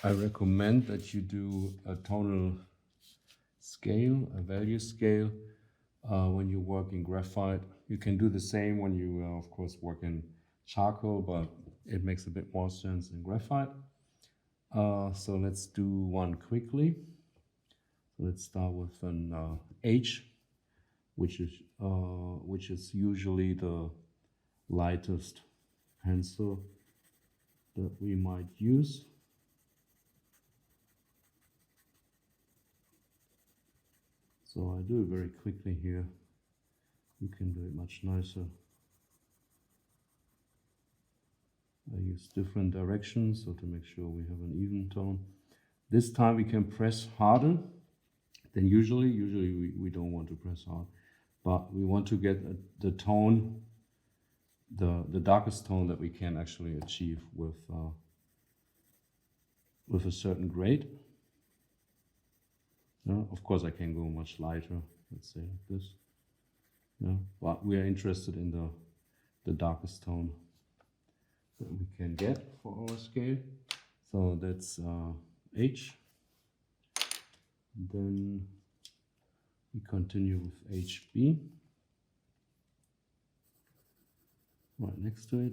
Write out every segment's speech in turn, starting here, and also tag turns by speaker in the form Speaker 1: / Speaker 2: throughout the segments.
Speaker 1: I recommend that you do a tonal scale, a value scale, when you work in graphite. You can do the same when you, of course, work in charcoal, but it makes a bit more sense in graphite. So let's do one quickly. Let's start with an H, which is usually the lightest pencil that we might use. So I do it very quickly here. You can do it much nicer. I use different directions so to make sure we have an even tone. This time we can press harder than usually. Usually we don't want to press hard, but we want to get the tone, the darkest tone that we can actually achieve with a certain grade. Of course, I can go much lighter, let's say like this. But we are interested in the darkest tone that we can get for our scale. So that's H. Then we continue with HB. Right next to it.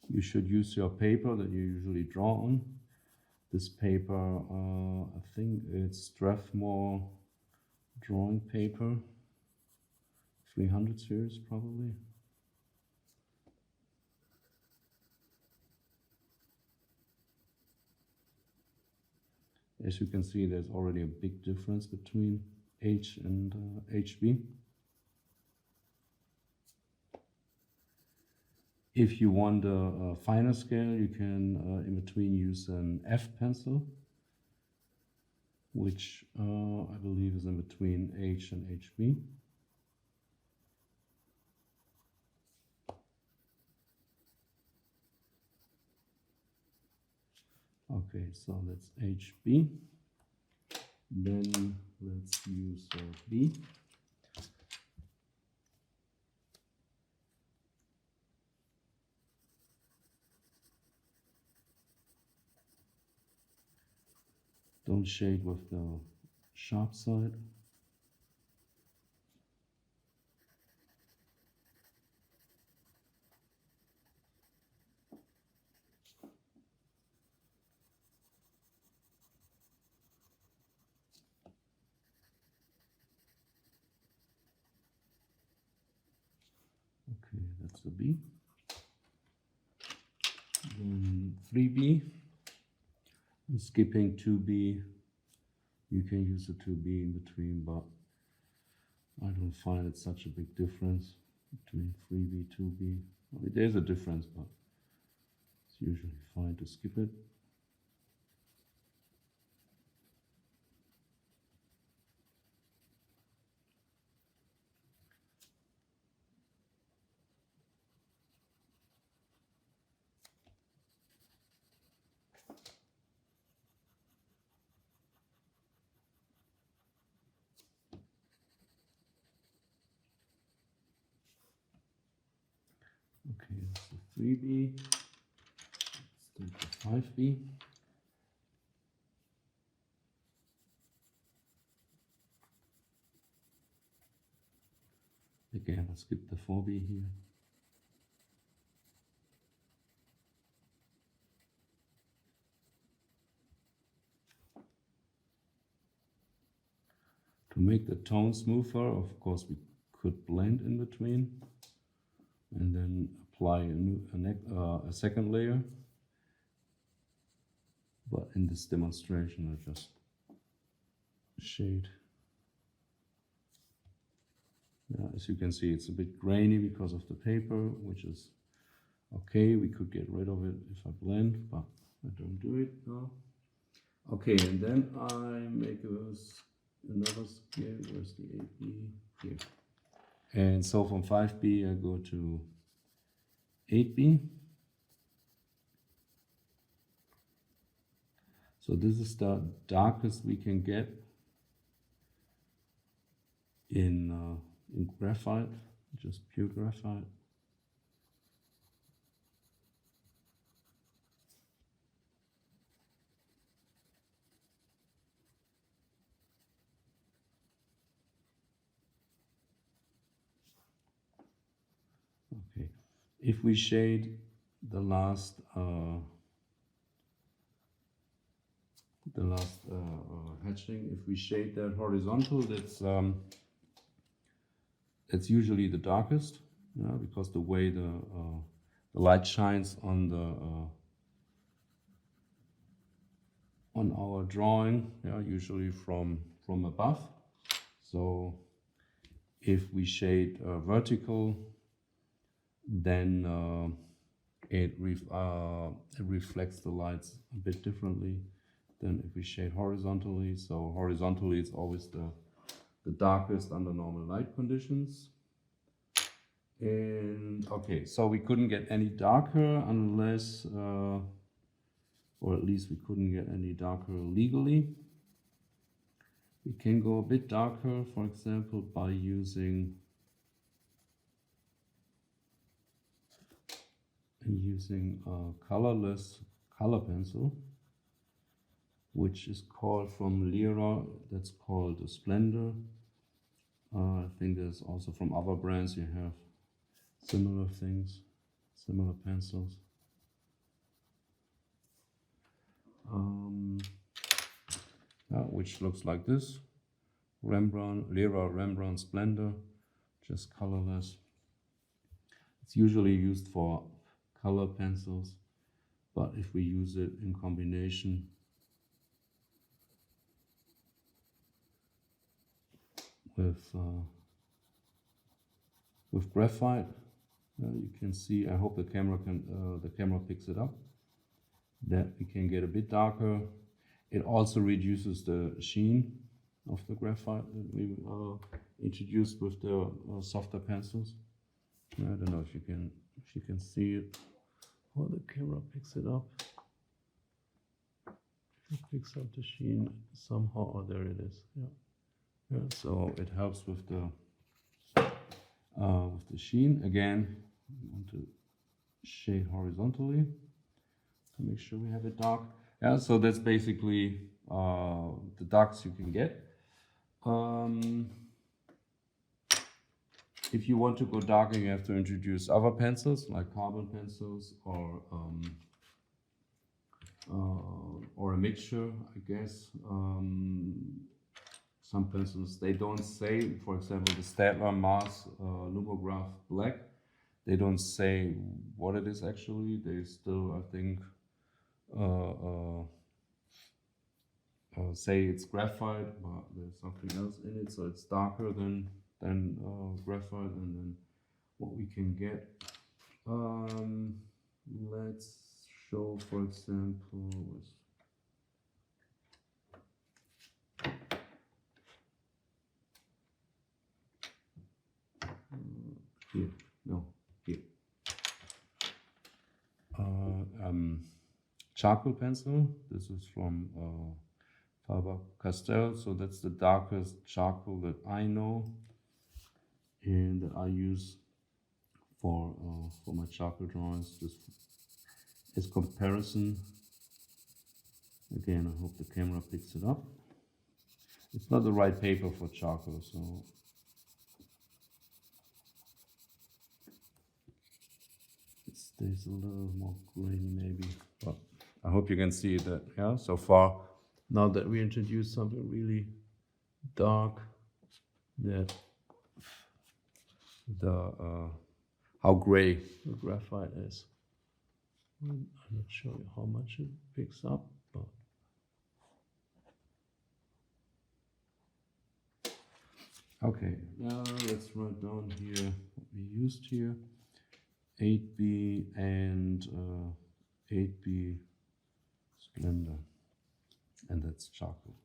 Speaker 1: You should use your paper that you usually draw on. This paper, I think it's Strathmore drawing paper, 300 series probably. As you can see, there's already a big difference between H and HB. If you want a finer scale, you can in between use an F pencil, which I believe is in between H and HB. Okay, so that's HB. Then let's use B. Don't shade with the sharp side. Okay, that's the B. Then 3B. Skipping 2B, you can use the 2B in between, but I don't find it such a big difference between 3B, 2B. I mean, there's a difference, but it's usually fine to skip it. Okay, that's the 3B. Let's take the 5B. Again, I'll skip the 4B here. To make the tone smoother, of course, we could blend in between and then apply a second layer. But in this demonstration, I just shade. Yeah, as you can see, it's a bit grainy because of the paper, which is okay. We could get rid of it if I blend, but I don't do it now. Okay, and then I make another scale. Where's the 8B? Here. And so from 5B, I go to 8B. So this is the darkest we can get in graphite, just pure graphite. Okay, if we shade the last hatching, if we shade that horizontal, that's usually the darkest, because the way the light shines on on our drawing, usually from above. So if we shade vertical, then it reflects the lights a bit differently than if we shade horizontally. So horizontally, it's always the darkest under normal light conditions. And okay, so we couldn't get any darker unless, or at least we couldn't get any darker legally. We can go a bit darker, for example, by using a colorless color pencil, which is called from Lyra, that's called a Splendor. I think there's also from other brands you have similar things, similar pencils. Which looks like this. Lyra Rembrandt Splendor, just colorless. It's usually used for color pencils, but if we use it in combination with graphite, you can see, I hope the camera picks it up, that we can get a bit darker. It also reduces the sheen of the graphite that we introduced with the softer pencils. I don't know if you can see it. Oh, the camera picks it up. It picks up the sheen somehow. Oh, there it is. Yeah. So it helps with the sheen. Again, we want to shade horizontally to make sure we have it dark. Yeah, so that's basically the darks you can get. If you want to go darker, you have to introduce other pencils like carbon pencils or a mixture, I guess. Some pencils, they don't say, for example, the Staedtler Mars Lumograph Black, they don't say what it is actually. They still, I think, say it's graphite, but there's something else in it, so it's darker than graphite. And then what we can get, let's show, for example, here, charcoal pencil. This is from Faber-Castell, so that's the darkest charcoal that I know and that I use for my charcoal drawings, just as comparison. Again, I hope the camera picks it up. It's not the right paper for charcoal, so it stays a little more grainy maybe, but I hope you can see that, yeah, so far, now that we introduced something really dark, that how gray the graphite is. I'm not sure how much it picks up, but okay, now let's write down here what we used here. 8B and 8B Splendor, and that's charcoal.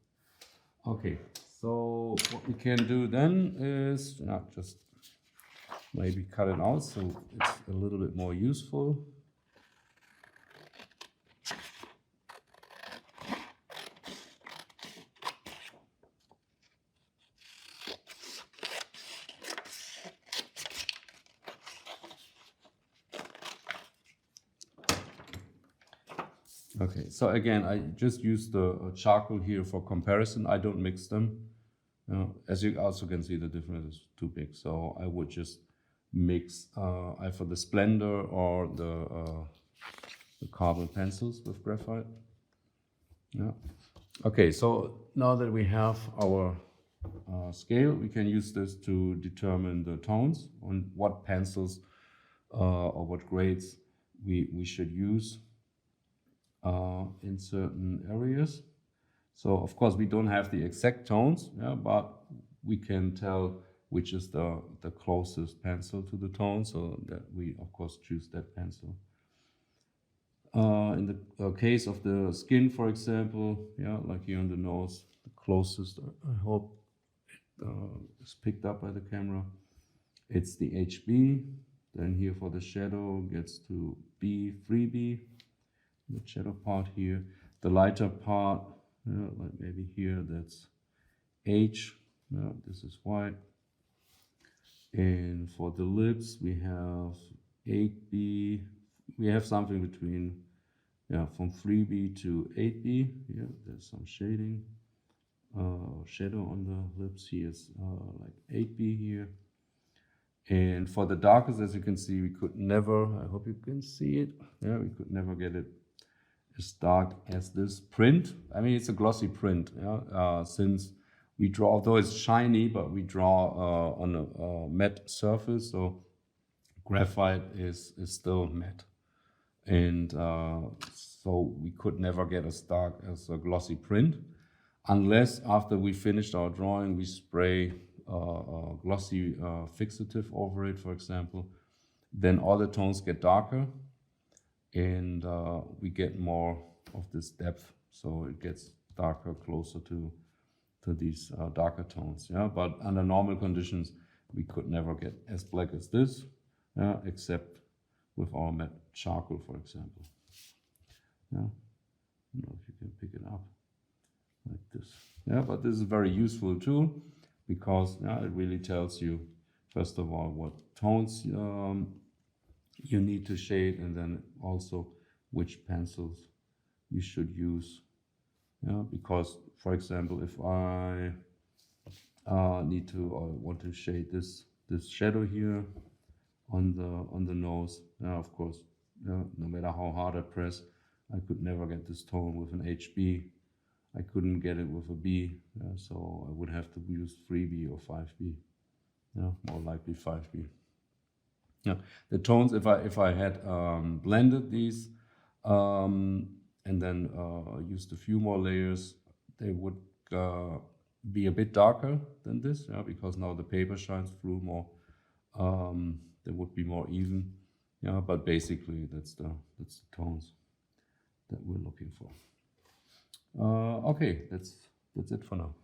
Speaker 1: Okay, so what we can do then is just maybe cut it out so it's a little bit more useful. Okay, so again, I just use the charcoal here for comparison. I don't mix them. As you also can see, the difference is too big. So I would just mix either the Splendor or the carbon pencils with graphite. Yeah. Okay, so now that we have our scale, we can use this to determine the tones on what pencils or what grades we should use in certain areas. So of course we don't have the exact tones, yeah, but we can tell which is the closest pencil to the tone, so that we of course choose that pencil. In the case of the skin, for example, yeah, like here on the nose, the closest, I hope it is picked up by the camera, it's the HB. Then here for the shadow gets to B, 3B, the shadow part here. The lighter part, like maybe here, that's H, this is white. And for the lips, we have 8B. We have something between, from 3B to 8B. Yeah, there's some shading. Shadow on the lips here is like 8B here. And for the darkest, as you can see, we could never, I hope you can see it. Yeah, we could never get it as dark as this print. I mean, it's a glossy print, yeah? Since we draw, though it's shiny, but we draw on a matte surface, so graphite is still matte. And so we could never get as dark as a glossy print, unless after we finished our drawing, we spray a glossy fixative over it, for example. Then all the tones get darker, and we get more of this depth, so it gets darker, closer to these darker tones. Yeah, but under normal conditions, we could never get as black as this, except with our matte charcoal, for example. Yeah, I don't know if you can pick it up like this. Yeah, but this is a very useful tool because it really tells you, first of all, what tones you need to shade, and then also which pencils you should use. Yeah, because, for example, if I need to or want to shade this shadow here on the nose, of course, no matter how hard I press, I could never get this tone with an HB. I couldn't get it with a B, so I would have to use 3B or 5B. Yeah, more likely 5B. Yeah, the tones, if I had blended these and then used a few more layers, they would be a bit darker than this, because now the paper shines through more. They would be more even, but basically that's the tones that we're looking for. Okay, that's it for now.